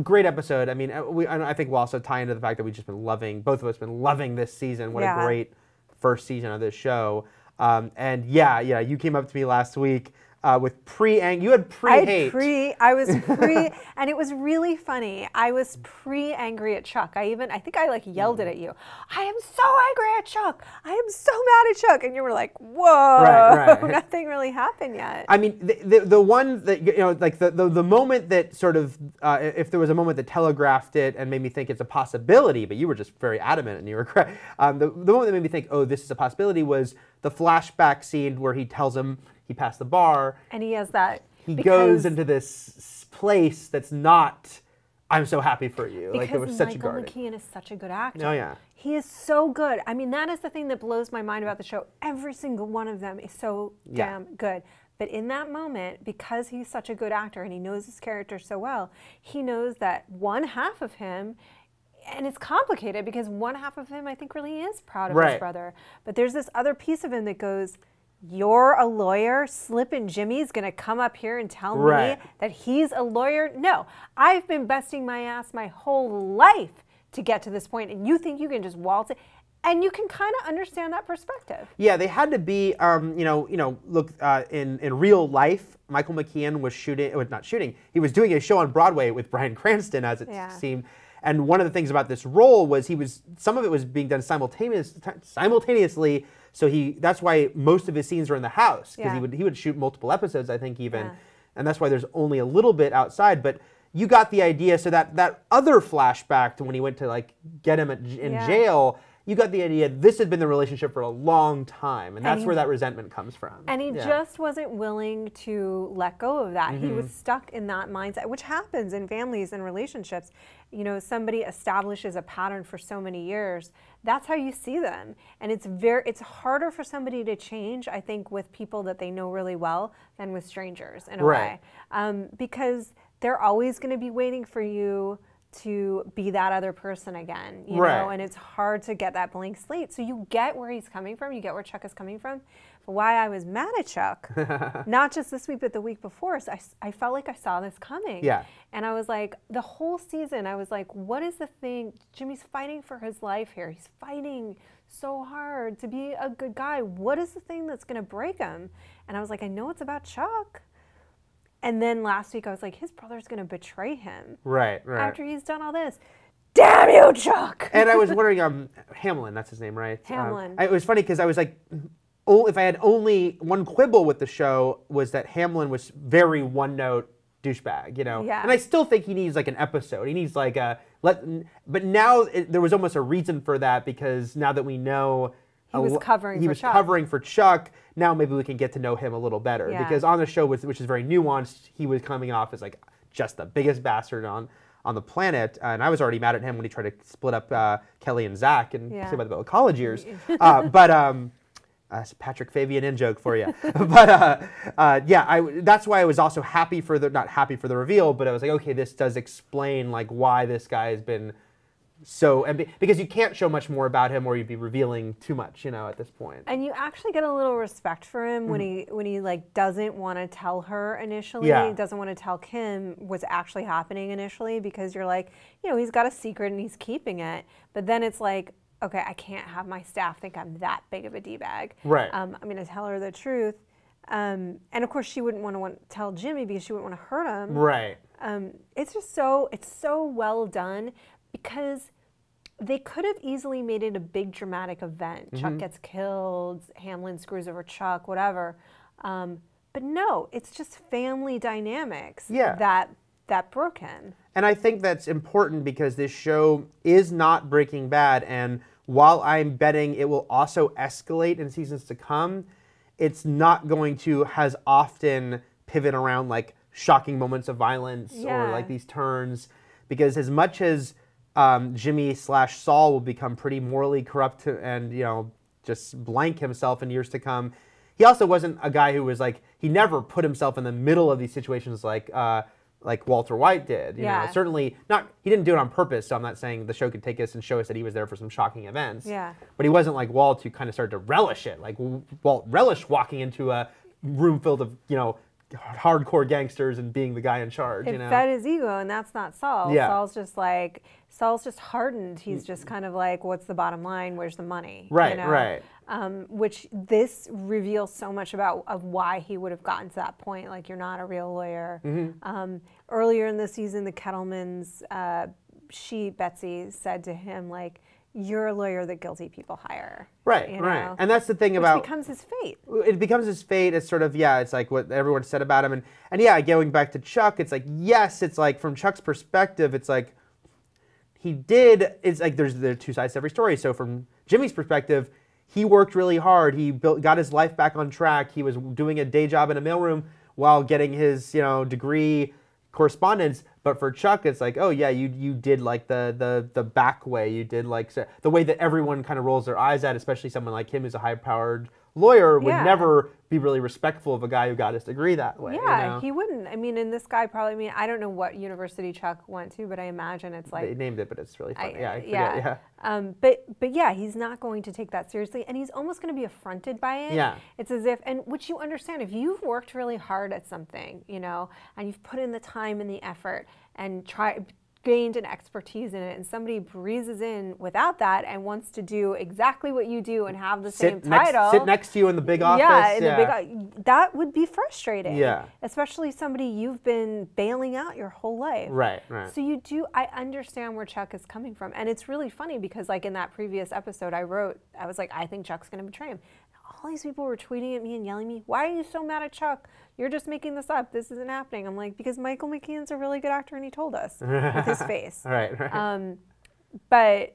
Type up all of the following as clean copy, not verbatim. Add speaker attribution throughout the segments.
Speaker 1: Great episode. I mean, I think we'll also tie into the fact that we've just been loving, both of us been loving this season. What a great first season of this show. And yeah, you came up to me last week with you had pre-hate.
Speaker 2: I was pre, and it was really funny. I was pre-angry at Chuck. I think I like yelled it at you. I am so angry at Chuck. I am so mad at Chuck. And you were like, whoa,
Speaker 1: right.
Speaker 2: Nothing really happened yet.
Speaker 1: I mean, the one that, like the moment that sort of, if there was a moment that telegraphed it and made me think it's a possibility, but you were just very adamant and you were correct. The moment that made me think, oh, this is a possibility was the flashback scene where he tells him, he passed the bar.
Speaker 2: And he has that.
Speaker 1: He goes into this place that's not, I'm so happy for you. Like, it was such a guardian.
Speaker 2: Michael McKean is such a good actor.
Speaker 1: Oh, yeah.
Speaker 2: He is so good. I mean, that is the thing that blows my mind about the show. Every single one of them is so damn good. But in that moment, because he's such a good actor and he knows his character so well, he knows that one half of him, and it's complicated because one half of him I think really is proud of his brother. But there's this other piece of him that goes, you're a lawyer? Slippin' Jimmy's gonna come up here and tell me that he's a lawyer? No, I've been busting my ass my whole life to get to this point, and you think you can just waltz it? And you can kind of understand that perspective.
Speaker 1: Yeah, they had to be, look, in real life, Michael McKean was he was doing a show on Broadway with Bryan Cranston, as it seemed. And one of the things about this role was some of it was being done simultaneously. So that's why most of his scenes are in the house, because he would shoot multiple episodes, I think even, and that's why there's only a little bit outside. But you got the idea. So that other flashback to when he went to like get him in jail, you got the idea this had been the relationship for a long time, and that's where that resentment comes from.
Speaker 2: And he just wasn't willing to let go of that. He was stuck in that mindset, which happens in families and relationships. You know, somebody establishes a pattern for so many years. That's how you see them. And it's harder for somebody to change, I think, with people that they know really well than with strangers in a way. Because they're always going to be waiting for you to be that other person again, you know, and it's hard to get that blank slate. So you get where he's coming from, you get where Chuck is coming from. But why I was mad at Chuck, not just this week, but the week before, so I felt like I saw this coming. Yeah. And I was like, the whole season, I was like, what is the thing? Jimmy's fighting for his life here. He's fighting so hard to be a good guy. What is the thing that's going to break him? And I was like, I know it's about Chuck. And then last week I was like, his brother's going to betray him. Right. After he's done all this. Damn you, Chuck!
Speaker 1: And I was wondering, Hamlin, that's his name, right?
Speaker 2: Hamlin.
Speaker 1: It was funny because I was like, if I had only one quibble with the show was that Hamlin was very one-note douchebag, you know? Yeah. And I still think he needs like an episode. He needs like but now there was almost a reason for that because now that we know
Speaker 2: he was
Speaker 1: covering for Chuck. Now maybe we can get to know him a little better because on the show, which is very nuanced, he was coming off as like just the biggest bastard on the planet, and I was already mad at him when he tried to split up Kelly and Zach and say about the college years. It's a Patrick Fabian in joke for you, but that's why I was also happy for not happy for the reveal, but I was like, okay, this does explain like why this guy has been. Because you can't show much more about him or you'd be revealing too much, you know, at this point.
Speaker 2: And you actually get a little respect for him when he like doesn't want to tell her initially, doesn't want to tell Kim what's actually happening initially because you're like, you know, he's got a secret and he's keeping it. But then it's like, okay, I can't have my staff think I'm that big of a D-bag. Right. I'm going to tell her the truth. And of course she wouldn't want to tell Jimmy because she wouldn't want to hurt him. Right. It's just it's so well done. Because they could have easily made it a big dramatic event. Chuck gets killed, Hamlin screws over Chuck, whatever. But no, it's just family dynamics that broke him.
Speaker 1: And I think that's important because this show is not Breaking Bad. And while I'm betting it will also escalate in seasons to come, it's not going to as often pivot around like shocking moments of violence or like these turns. Because as much as Jimmy/Saul will become pretty morally corrupt and, you know, just blank himself in years to come. He also wasn't a guy who was like, he never put himself in the middle of these situations like Walter White did. You know, certainly not, he didn't do it on purpose, so I'm not saying the show could take us and show us that he was there for some shocking events. Yeah. But he wasn't like Walt who kind of started to relish it. Like Walt relished walking into a room filled of, you know, hardcore gangsters and being the guy in charge.
Speaker 2: It fed his ego, and that's not Saul.
Speaker 1: Yeah.
Speaker 2: Saul's just hardened. He's just kind of like, what's the bottom line? Where's the money?
Speaker 1: Right,
Speaker 2: you know?
Speaker 1: right.
Speaker 2: Which this reveals so much of why he would have gotten to that point. Like, you're not a real lawyer. Earlier in the season, the Kettlemans, Betsy, said to him, like, you're a lawyer that guilty people hire.
Speaker 1: Right,
Speaker 2: you know?
Speaker 1: right. And that's the thing about...
Speaker 2: It becomes his fate.
Speaker 1: It becomes his fate. It's sort of, it's like what everyone said about him. And yeah, going back to Chuck, it's like, yes, it's like from Chuck's perspective, it's like it's like there are two sides to every story. So from Jimmy's perspective, he worked really hard. He got his life back on track. He was doing a day job in a mailroom while getting his, degree correspondence. But for Chuck, it's like, oh yeah, you did like the back way. You did like the way that everyone kind of rolls their eyes at, especially someone like him who's a high-powered lawyer would never be really respectful of a guy who got his degree that way.
Speaker 2: Yeah, he wouldn't. I mean, and this guy probably, I don't know what university Chuck went to, but I imagine it's like...
Speaker 1: They named it, but it's really funny. I forget,
Speaker 2: yeah. But yeah, he's not going to take that seriously, and he's almost going to be affronted by it.
Speaker 1: Yeah.
Speaker 2: It's as if, and which you understand, if you've worked really hard at something, and you've put in the time and the effort and gained an expertise in it, and somebody breezes in without that and wants to do exactly what you do and have the same title.
Speaker 1: Sit next to you in the big office.
Speaker 2: That would be frustrating.
Speaker 1: Yeah.
Speaker 2: Especially somebody you've been bailing out your whole life.
Speaker 1: Right.
Speaker 2: So I understand where Chuck is coming from. And it's really funny because like in that previous episode I was like, I think Chuck's going to betray him. All these people were tweeting at me and yelling at me, why are you so mad at Chuck? You're just making this up. This isn't happening. I'm like, because Michael McKean's a really good actor and he told us with his face.
Speaker 1: Right.
Speaker 2: But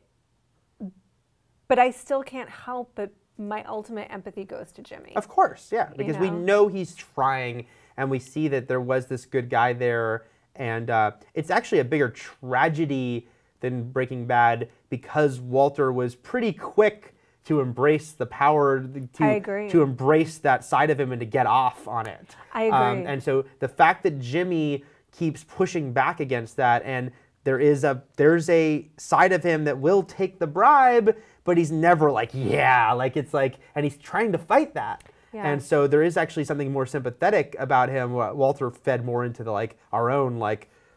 Speaker 2: I still can't help but my ultimate empathy goes to Jimmy.
Speaker 1: Of course, yeah. Because we know he's trying and we see that there was this good guy there. And it's actually a bigger tragedy than Breaking Bad because Walter was pretty quick to embrace the power, to embrace that side of him and to get off on it.
Speaker 2: I agree.
Speaker 1: And so the fact that Jimmy keeps pushing back against that, and there's a side of him that will take the bribe, but he's never like, and he's trying to fight that. Yeah. And so there is actually something more sympathetic about him. Walter fed more into our own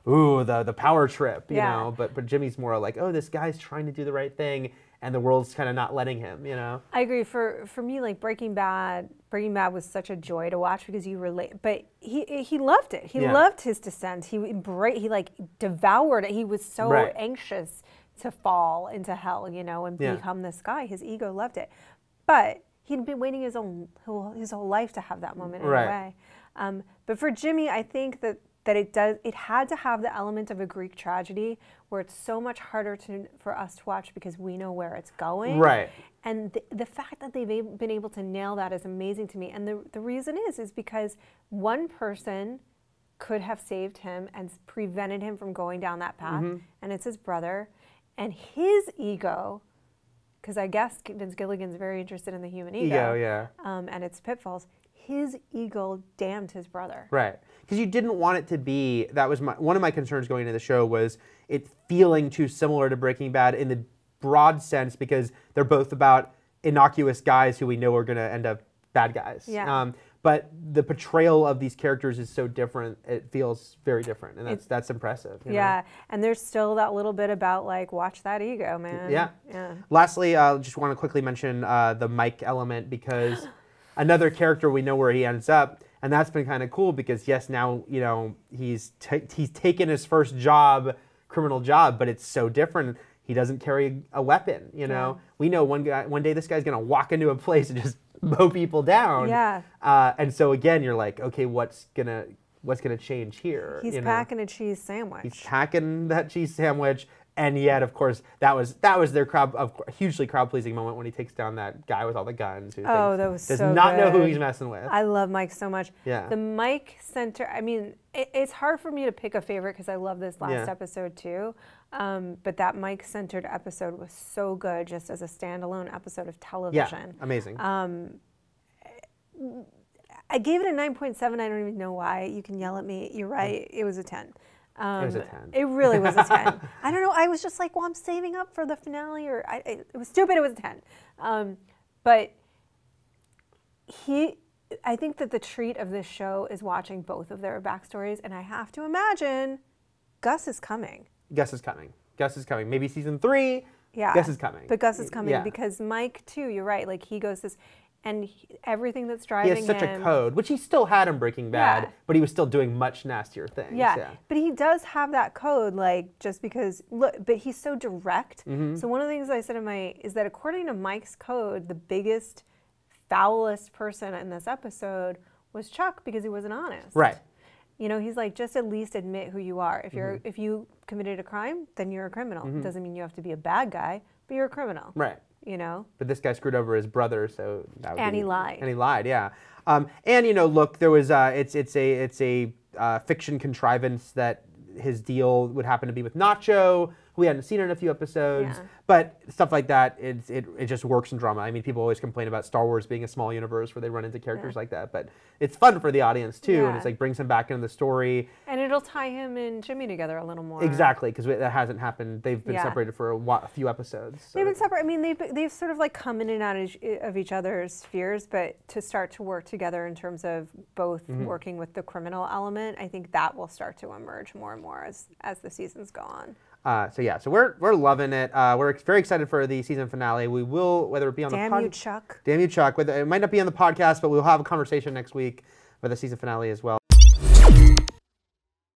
Speaker 1: the power trip, you know. But Jimmy's more like, oh, this guy's trying to do the right thing. And the world's kind of not letting him,
Speaker 2: I agree. For me, like Breaking Bad was such a joy to watch because you relate. But he loved it. He loved his descent. He devoured it. He was so anxious to fall into hell, and become this guy. His ego loved it. But he'd been waiting his whole life to have that moment in a way. But for Jimmy, I think that it had to have the element of a Greek tragedy where it's so much harder for us to watch because we know where it's going.
Speaker 1: Right.
Speaker 2: And the fact that they've been able to nail that is amazing to me. And the reason is because one person could have saved him and prevented him from going down that path, and it's his brother. And his ego, because I guess Vince Gilligan's very interested in the human ego, and its pitfalls, his ego damned his brother.
Speaker 1: Right. Because you didn't want it to be, that was one of my concerns going into the show was it feeling too similar to Breaking Bad in the broad sense because they're both about innocuous guys who we know are going to end up bad guys.
Speaker 2: Yeah.
Speaker 1: But the portrayal of these characters is so different, it feels very different, and that's impressive. You know?
Speaker 2: And there's still that little bit about watch that ego, man.
Speaker 1: Yeah. Lastly, I just want to quickly mention the Mike element because another character we know where he ends up. And that's been kind of cool because now he's taken his first criminal job, but it's so different. He doesn't carry a weapon. We know one day this guy's gonna walk into a place and just mow people down.
Speaker 2: Yeah.
Speaker 1: And so again, you're like, okay, what's gonna change here?
Speaker 2: He's packing a cheese sandwich.
Speaker 1: He's packing that cheese sandwich. And yet, of course, that was their hugely crowd-pleasing moment when he takes down that guy with all the guns. Who
Speaker 2: that was so good.
Speaker 1: Does not know who he's messing with.
Speaker 2: I love Mike so much.
Speaker 1: Yeah.
Speaker 2: The Mike center, I mean, it's hard for me to pick a favorite because I love this last episode too. But that Mike-centered episode was so good just as a standalone episode of television.
Speaker 1: Yeah, amazing.
Speaker 2: I gave it a 9.7. I don't even know why. You can yell at me. You're right. It was a 10.
Speaker 1: It was a 10.
Speaker 2: It really was a 10. I don't know. I was just like, well, I'm saving up for the finale, it was stupid. It was a 10. But I think that the treat of this show is watching both of their backstories, and I have to imagine Gus is coming.
Speaker 1: Gus is coming. Gus is coming. Maybe season 3.
Speaker 2: Yeah.
Speaker 1: Gus is coming.
Speaker 2: But Gus is coming
Speaker 1: Yeah.
Speaker 2: because Mike too. You're right. Like he goes this, and everything that's
Speaker 1: He
Speaker 2: driving
Speaker 1: has such
Speaker 2: him.
Speaker 1: a code, which he still had in Breaking Bad,
Speaker 2: Yeah.
Speaker 1: but he was still doing much nastier things.
Speaker 2: Yeah, but he does have that code, like just because look, but he's so direct.
Speaker 1: Mm-hmm.
Speaker 2: So one of the things I said is that according to Mike's code, the biggest, foulest person in this episode was Chuck because he wasn't honest.
Speaker 1: Right.
Speaker 2: You know, he's like, just at least admit who you are. If you committed a crime, then you're a criminal. It doesn't mean you have to be a bad guy, but you're a criminal.
Speaker 1: Right.
Speaker 2: You know.
Speaker 1: But this guy screwed over his brother, so that would
Speaker 2: And
Speaker 1: be,
Speaker 2: he lied.
Speaker 1: And he lied, yeah. And you know, look, there was it's a fiction contrivance that his deal would happen to be with Nacho, who we hadn't seen in a few episodes.
Speaker 2: Yeah.
Speaker 1: But stuff like that, it just works in drama. I mean, people always complain about Star Wars being a small universe where they run into characters like that, but it's fun for the audience too, and
Speaker 2: Yeah.
Speaker 1: it's like brings him back into the story.
Speaker 2: And it'll tie him and Jimmy together a little more.
Speaker 1: Exactly, because that hasn't happened. They've been
Speaker 2: Yeah.
Speaker 1: separated for a few episodes. So.
Speaker 2: They've been separate. I mean, they've sort of like come in and out of each other's spheres, but to start to work together in terms of both working with the criminal element, I think that will start to emerge more and more as the seasons go on.
Speaker 1: So we're loving it. We're very excited for the season finale. We will, whether it be on the
Speaker 2: Damn you, Chuck.
Speaker 1: Damn you, Chuck. It might not be on the podcast, but we'll have a conversation next week for the season finale as well.